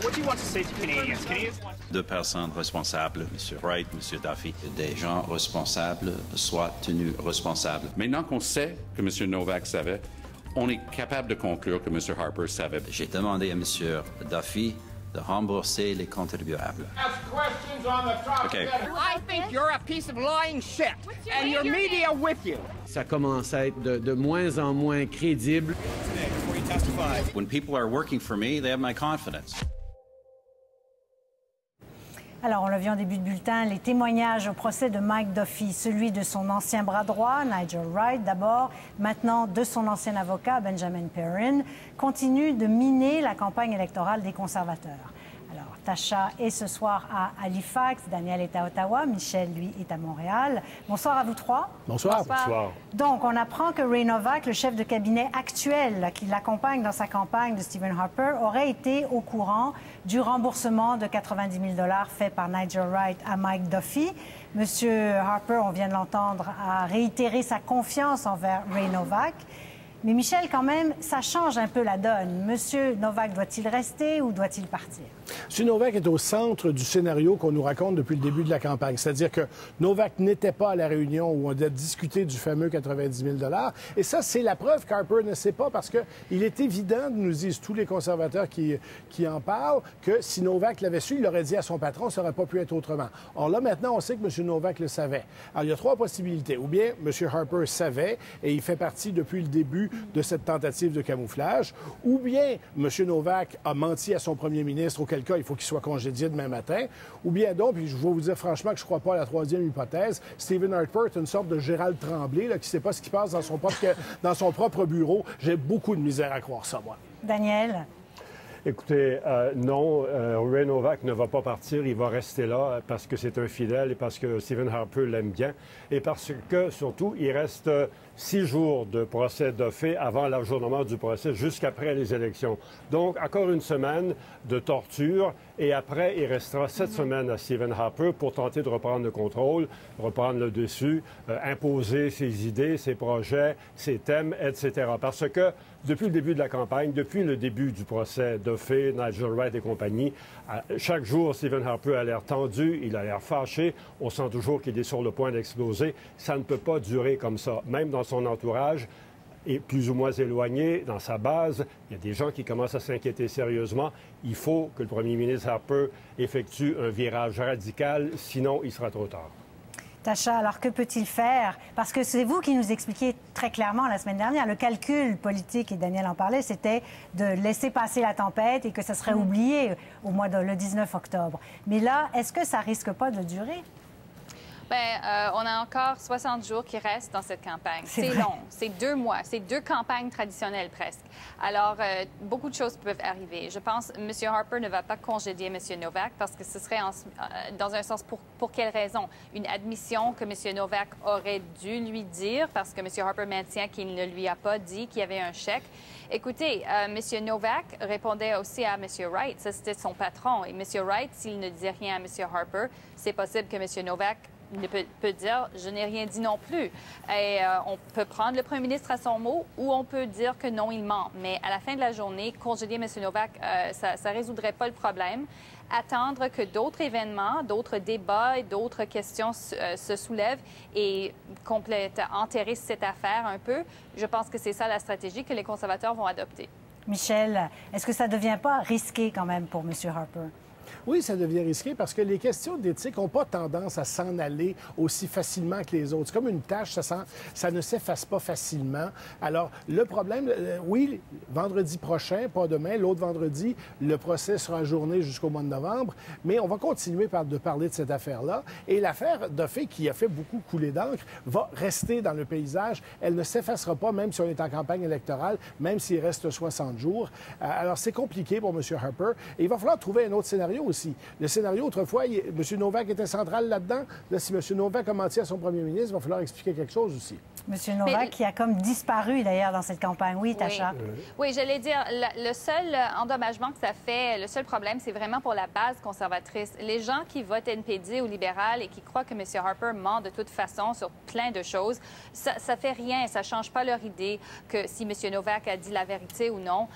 What do you want to say to Canadians? Deux personnes responsables, M. Wright, M. Duffy. Des gens responsables soient tenus responsables. Maintenant qu'on sait que M. Novak savait, on est capable de conclure que M. Harper savait. J'ai demandé à M. Duffy de rembourser les contribuables. Okay. I think you're a piece of lying shit, and your media with you. Ça commence à être de moins en moins crédible. When people are working for me, they have my confidence. Alors, on l'a vu en début de bulletin, les témoignages au procès de Mike Duffy, celui de son ancien bras droit, Nigel Wright d'abord, maintenant de son ancien avocat, Benjamin Perrin, continuent de miner la campagne électorale des conservateurs. Alors, Tasha est ce soir à Halifax, Daniel est à Ottawa, Michel, lui, est à Montréal. Bonsoir à vous trois. Bonsoir. Bonsoir. Donc, on apprend que Ray Novak, le chef de cabinet actuel qui l'accompagne dans sa campagne de Stephen Harper, aurait été au courant du remboursement de 90 000 $ fait par Nigel Wright à Mike Duffy. Monsieur Harper, on vient de l'entendre, a réitéré sa confiance envers Ray Novak. Mais Michel, quand même, ça change un peu la donne. Monsieur Novak doit-il rester ou doit-il partir? M. Novak est au centre du scénario qu'on nous raconte depuis le début de la campagne. C'est-à-dire que Novak n'était pas à la réunion où on a discuté du fameux 90 000 $. Et ça, c'est la preuve qu'Harper ne sait pas parce qu'il est évident, nous disent tous les conservateurs qui en parlent, que si Novak l'avait su, il l'aurait dit à son patron, ça n'aurait pas pu être autrement. Or là, maintenant, on sait que M. Novak le savait. Alors, il y a trois possibilités. Ou bien M. Harper savait et il fait partie depuis le début de cette tentative de camouflage, ou bien M. Novak a menti à son premier ministre, auquel cas il faut qu'il soit congédié demain matin, ou bien donc, puis je vais vous dire franchement que je ne crois pas à la troisième hypothèse, Stephen Harper est une sorte de Gérald Tremblay, là, qui ne sait pas ce qui passe dans son propre bureau. J'ai beaucoup de misère à croire ça, moi. Daniel? Écoutez, non, Ray Novak ne va pas partir, il va rester là parce que c'est un fidèle et parce que Stephen Harper l'aime bien et parce que, surtout, il reste 6 jours de procès de fait avant l'ajournement du procès jusqu'après les élections. Donc, encore une semaine de torture et après, il restera 7 semaines à Stephen Harper pour tenter de reprendre le contrôle, reprendre le dessus, imposer ses idées, ses projets, ses thèmes, etc. Parce que depuis le début de la campagne, depuis le début du procès Duffy, Nigel Wright et compagnie, chaque jour, Stephen Harper a l'air tendu, il a l'air fâché, on sent toujours qu'il est sur le point d'exploser. Ça ne peut pas durer comme ça. Même dans son entourage, et plus ou moins éloigné, dans sa base, il y a des gens qui commencent à s'inquiéter sérieusement. Il faut que le premier ministre Harper effectue un virage radical, sinon il sera trop tard. Tasha, alors que peut-il faire? Parce que c'est vous qui nous expliquiez très clairement la semaine dernière, le calcul politique, et Daniel en parlait, c'était de laisser passer la tempête et que ça serait oublié le 19 octobre. Mais là, est-ce que ça risque pas de durer? Bien, on a encore 60 jours qui restent dans cette campagne. C'est long, c'est 2 mois, c'est 2 campagnes traditionnelles presque. Alors, beaucoup de choses peuvent arriver. Je pense que M. Harper ne va pas congédier M. Novak parce que ce serait, dans un sens, pour quelle raison? Une admission que M. Novak aurait dû lui dire parce que M. Harper maintient qu'il ne lui a pas dit qu'il y avait un chèque. Écoutez, M. Novak répondait aussi à M. Wright, ça c'était son patron. Et M. Wright, s'il ne dit rien à M. Harper, c'est possible que M. Novak peut dire « je n'ai rien dit non plus ». Et on peut prendre le premier ministre à son mot ou on peut dire que non, il ment. Mais à la fin de la journée, congédier M. Novak, ça ne résoudrait pas le problème. Attendre que d'autres événements, d'autres débats et d'autres questions se soulèvent et enterrer cette affaire un peu, je pense que c'est ça la stratégie que les conservateurs vont adopter. Michel, est-ce que ça ne devient pas risqué quand même pour M. Harper? Oui, ça devient risqué parce que les questions d'éthique n'ont pas tendance à s'en aller aussi facilement que les autres. C'est comme une tâche, ça ne s'efface pas facilement. Alors, le problème, oui, vendredi prochain, pas demain, l'autre vendredi, le procès sera ajourné jusqu'au mois de novembre, mais on va continuer de parler de cette affaire-là. Et l'affaire Duffy, qui a fait beaucoup couler d'encre, va rester dans le paysage. Elle ne s'effacera pas, même si on est en campagne électorale, même s'il reste 60 jours. Alors, c'est compliqué pour M. Harper. Et il va falloir trouver un autre scénario. scénario aussi. Le scénario, autrefois, M. Novak était central là-dedans. Là, si M. Novak a menti à son premier ministre, il va falloir expliquer quelque chose aussi. M. Novak qui a comme disparu, d'ailleurs, dans cette campagne. Oui, Tasha? Oui, j'allais dire, le seul endommagement que ça fait, le seul problème, c'est vraiment pour la base conservatrice. Les gens qui votent NPD ou libéral et qui croient que M. Harper ment de toute façon sur plein de choses, ça fait rien, ça change pas leur idée que si M. Novak a dit la vérité ou non.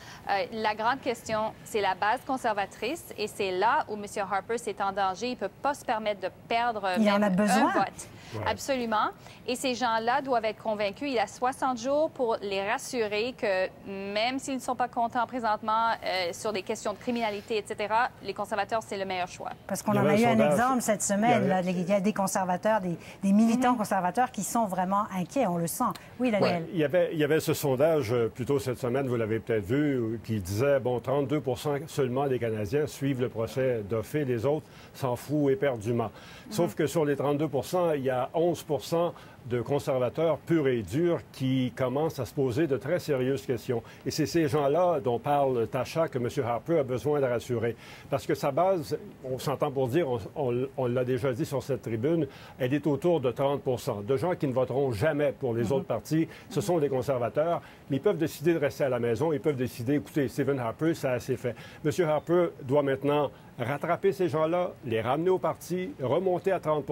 La grande question, c'est la base conservatrice et c'est là où M. Harper c'est en danger. Il ne peut pas se permettre de perdre il en a besoin. un vote. Ouais. Absolument. Et ces gens-là doivent être convaincus. Il a 60 jours pour les rassurer que même s'ils ne sont pas contents présentement sur des questions de criminalité, etc., les conservateurs, c'est le meilleur choix. Parce qu'on en a eu un exemple cette semaine. Il y a des conservateurs, des militants conservateurs qui sont vraiment inquiets, on le sent. Oui, Daniel. Ouais. Il y avait ce sondage plus tôt cette semaine, vous l'avez peut-être vu, qui disait, 32 seulement des Canadiens suivent le procès Duffy, les autres s'en foutent éperdument. Sauf que sur les 32 il y a 11 de conservateurs purs et durs qui commencent à se poser de très sérieuses questions. Et c'est ces gens-là dont parle Tasha que M. Harper a besoin de rassurer. Parce que sa base, on s'entend pour dire, on l'a déjà dit sur cette tribune, elle est autour de 30 de gens qui ne voteront jamais pour les autres partis. Ce sont des conservateurs, mais ils peuvent décider de rester à la maison, ils peuvent décider, écoutez, Stephen Harper, ça a assez fait. M. Harper doit maintenant rattraper ces gens-là, les ramener au parti, remonter à 30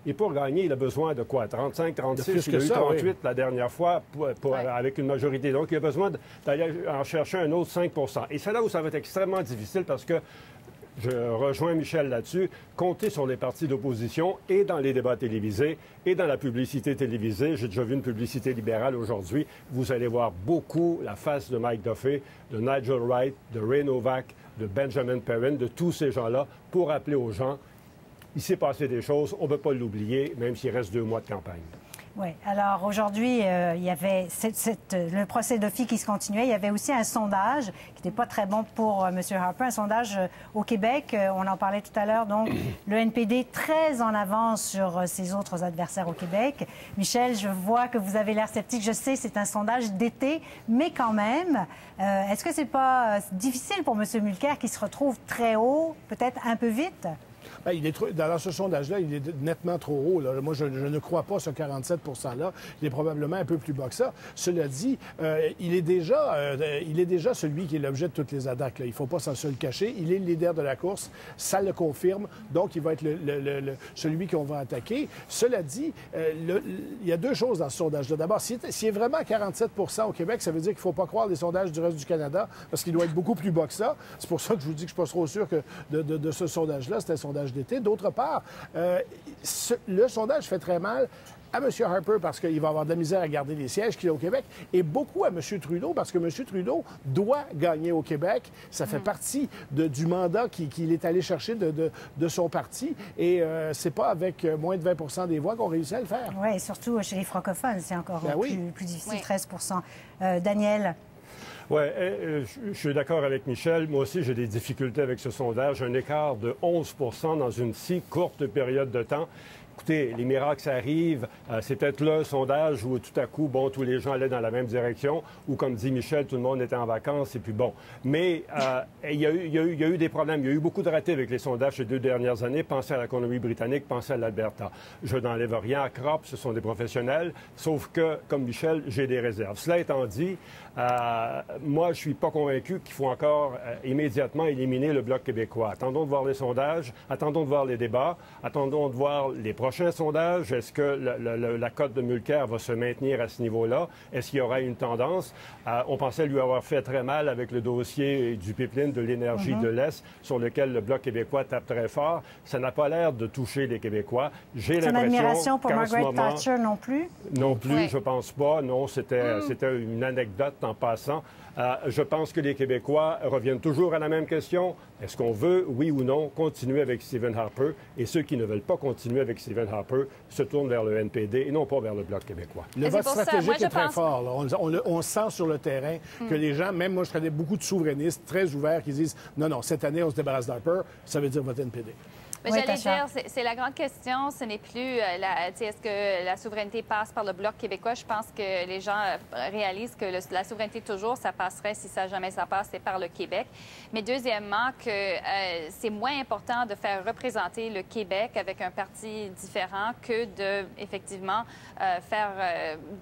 et pour gagner, il a besoin de quoi? 35, 36, il a eu 38 la dernière fois avec une majorité. Donc, il a besoin d'aller en chercher un autre 5 et c'est là où ça va être extrêmement difficile parce que je rejoins Michel là-dessus, compter sur les partis d'opposition et dans les débats télévisés et dans la publicité télévisée. J'ai déjà vu une publicité libérale aujourd'hui. Vous allez voir beaucoup la face de Mike Duffy, de Nigel Wright, de Ray Novak, de Benjamin Perrin, de tous ces gens-là pour rappeler aux gens, il s'est passé des choses, on ne peut pas l'oublier, même s'il reste 2 mois de campagne. Oui. Alors aujourd'hui, il y avait le procès Duffy qui se continuait. Il y avait aussi un sondage qui n'était pas très bon pour M. Harper, un sondage au Québec. On en parlait tout à l'heure. Donc, le NPD très en avance sur ses autres adversaires au Québec. Michel, je vois que vous avez l'air sceptique. Je sais, c'est un sondage d'été, mais quand même, est-ce que c'est pas difficile pour M. Mulcair qui se retrouve très haut, peut-être un peu vite? Bien, dans ce sondage-là, il est nettement trop haut. Là. Moi, je ne crois pas ce 47 %-là. Il est probablement un peu plus bas que ça. Cela dit, il est déjà celui qui est l'objet de toutes les attaques. Là. Il ne faut pas se le cacher. Il est le leader de la course. Ça le confirme. Donc, il va être celui qu'on va attaquer. Cela dit, il y a 2 choses dans ce sondage-là. D'abord, s'il est vraiment à 47 % au Québec, ça veut dire qu'il ne faut pas croire les sondages du reste du Canada parce qu'il doit être beaucoup plus bas que ça. C'est pour ça que je vous dis que je ne suis pas trop sûr que de ce sondage-là. C'était un sondage d'été. D'autre part, le sondage fait très mal à M. Harper parce qu'il va avoir de la misère à garder les sièges qu'il a au Québec et beaucoup à M. Trudeau parce que M. Trudeau doit gagner au Québec. Ça fait partie du mandat qu'il est allé chercher de son parti et c'est pas avec moins de 20 des voix qu'on réussit à le faire. Oui, surtout chez les francophones, c'est encore plus difficile, oui. 13 Daniel? Oui, je suis d'accord avec Michel. Moi aussi, j'ai des difficultés avec ce sondage. Un écart de 11 dans une si courte période de temps. Écoutez, les miracles arrivent. C'est peut-être là un sondage où tout à coup, tous les gens allaient dans la même direction, ou comme dit Michel, tout le monde était en vacances et puis bon. Mais il y a eu des problèmes. Il y a eu beaucoup de ratés avec les sondages ces 2 dernières années. Pensez à la Colombie-Britannique, pensez à l'Alberta. Je n'enlève rien à Crop, ce sont des professionnels, sauf que, comme Michel, j'ai des réserves. Cela étant dit, moi, je ne suis pas convaincu qu'il faut encore immédiatement éliminer le Bloc québécois. Attendons de voir les sondages, attendons de voir les débats, attendons de voir les prochain sondage, est-ce que la cote de Mulcair va se maintenir à ce niveau-là? Est-ce qu'il y aura une tendance? On pensait lui avoir fait très mal avec le dossier du pipeline de l'énergie de l'Est, sur lequel le Bloc québécois tape très fort. Ça n'a pas l'air de toucher les Québécois. J'ai l'impression admiration pour Margaret Thatcher non plus? Non plus, je pense pas. Non, c'était une anecdote en passant. Je pense que les Québécois reviennent toujours à la même question. Est-ce qu'on veut, oui ou non, continuer avec Stephen Harper? Et ceux qui ne veulent pas continuer avec Stephen Harper se tournent vers le NPD et non pas vers le Bloc québécois. Le vote stratégique est très fort. Là. On sent sur le terrain que les gens, même moi, je connais beaucoup de souverainistes très ouverts qui disent non, cette année, on se débarrasse d'Harper, ça veut dire voter NPD. J'allais dire, c'est la grande question. Ce n'est plus, est-ce que la souveraineté passe par le Bloc québécois? Je pense que les gens réalisent que la souveraineté, toujours, ça passerait, si jamais ça passe, c'est par le Québec. Mais deuxièmement, que c'est moins important de faire représenter le Québec avec un parti différent que de, effectivement,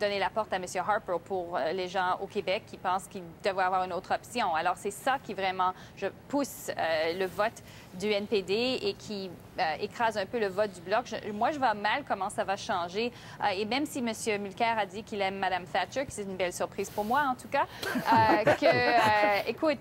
donner la porte à M. Harper pour les gens au Québec qui pensent qu'il devrait avoir une autre option. Alors, c'est ça qui vraiment, je pousse le vote du NPD et qui écrase un peu le vote du Bloc. Moi, je vois mal comment ça va changer. Et même si M. Mulcair a dit qu'il aime Mme Thatcher, que c'est une belle surprise pour moi, en tout cas, écoute,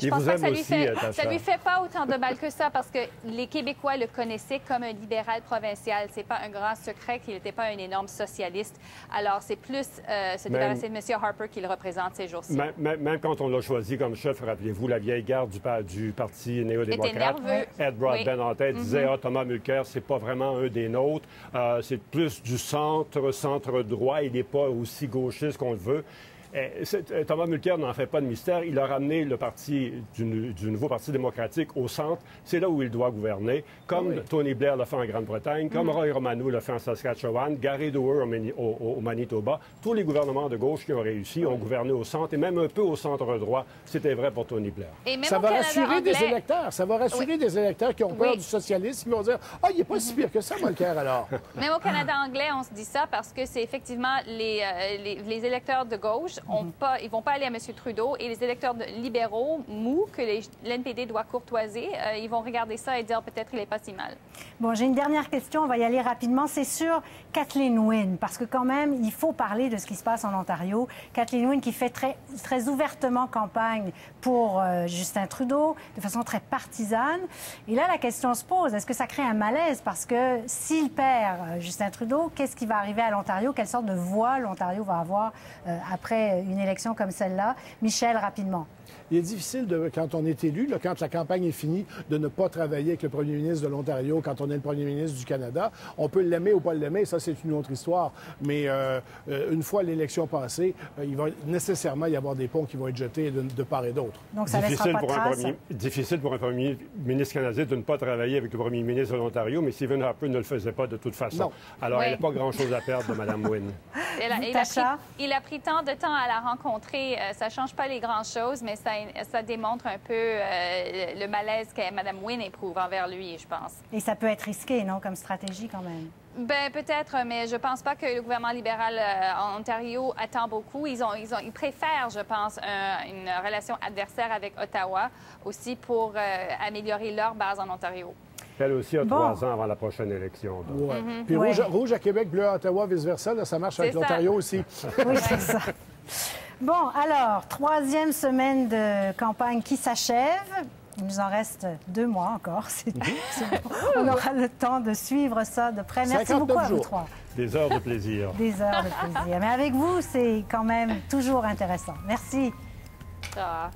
je pense pas que ça lui fait pas autant de mal que ça, parce que les Québécois le connaissaient comme un libéral provincial. C'est pas un grand secret qu'il n'était pas un énorme socialiste. Alors, c'est plus se débarrasser de M. Harper qui le représente ces jours-ci. Même quand on l'a choisi comme chef, rappelez-vous, la vieille garde du Parti néo-démocrate, Ed Broadbent en tête, disait Thomas Mulcair, c'est pas vraiment un des nôtres. C'est plus du centre-droit. Il n'est pas aussi gauchiste qu'on le veut. Thomas Mulcair n'en fait pas de mystère. Il a ramené le parti du nouveau Parti démocratique au centre. C'est là où il doit gouverner, comme Tony Blair l'a fait en Grande-Bretagne, comme Roy Romano l'a fait en Saskatchewan, Gary Doer au Manitoba. Tous les gouvernements de gauche qui ont réussi ont gouverné au centre et même un peu au centre-droit. C'était vrai pour Tony Blair. Ça va rassurer des électeurs. Ça va rassurer des électeurs qui ont peur du socialisme, qui vont dire « Ah, il n'est pas si pire que ça, Mulcair, alors. » Même au Canada anglais, on se dit ça parce que c'est effectivement les électeurs de gauche. Ils ne vont pas aller à M. Trudeau, et les électeurs libéraux mous que l'NPD doit courtoiser, ils vont regarder ça et dire peut-être qu'il n'est pas si mal. Bon, j'ai une dernière question, on va y aller rapidement. C'est sur Kathleen Wynne, parce que quand même, il faut parler de ce qui se passe en Ontario. Kathleen Wynne qui fait très ouvertement campagne pour Justin Trudeau, de façon très partisane. Et là, la question se pose, est-ce que ça crée un malaise? Parce que s'il perd Justin Trudeau, qu'est-ce qui va arriver à l'Ontario? Quelle sorte de voix l'Ontario va avoir après une élection comme celle-là? Michel, rapidement. Il est difficile, quand on est élu, quand la campagne est finie, de ne pas travailler avec le premier ministre de l'Ontario quand on est le premier ministre du Canada. On peut l'aimer ou pas l'aimer, ça, c'est une autre histoire. Mais une fois l'élection passée, il va nécessairement y avoir des ponts qui vont être jetés de part et d'autre. Donc, ça laissera pas de trace. Difficile pour un premier ministre canadien de ne pas travailler avec le premier ministre de l'Ontario, mais Stephen Harper ne le faisait pas de toute façon. Non. Alors, il n'a pas grand-chose à perdre de Mme Wynne. Il a pris tant de temps à la rencontrer. Ça ne change pas les grandes choses, mais ça démontre un peu le malaise que Mme Wynne éprouve envers lui, je pense. Et ça peut être risqué, non, comme stratégie quand même? Bien, peut-être, mais je pense pas que le gouvernement libéral en Ontario attend beaucoup. Ils préfèrent, je pense, une relation adversaire avec Ottawa aussi pour améliorer leur base en Ontario. Elle aussi a 3 ans avant la prochaine élection. Puis rouge à Québec, bleu à Ottawa, vice-versa, ça marche avec l'Ontario aussi. Oui, c'est ça. Bon, alors, 3e semaine de campagne qui s'achève. Il nous en reste 2 mois encore. On aura le temps de suivre ça de près. Merci beaucoup à vous 3. Des heures de plaisir. Des heures de plaisir. Mais avec vous, c'est quand même toujours intéressant. Merci. Ah.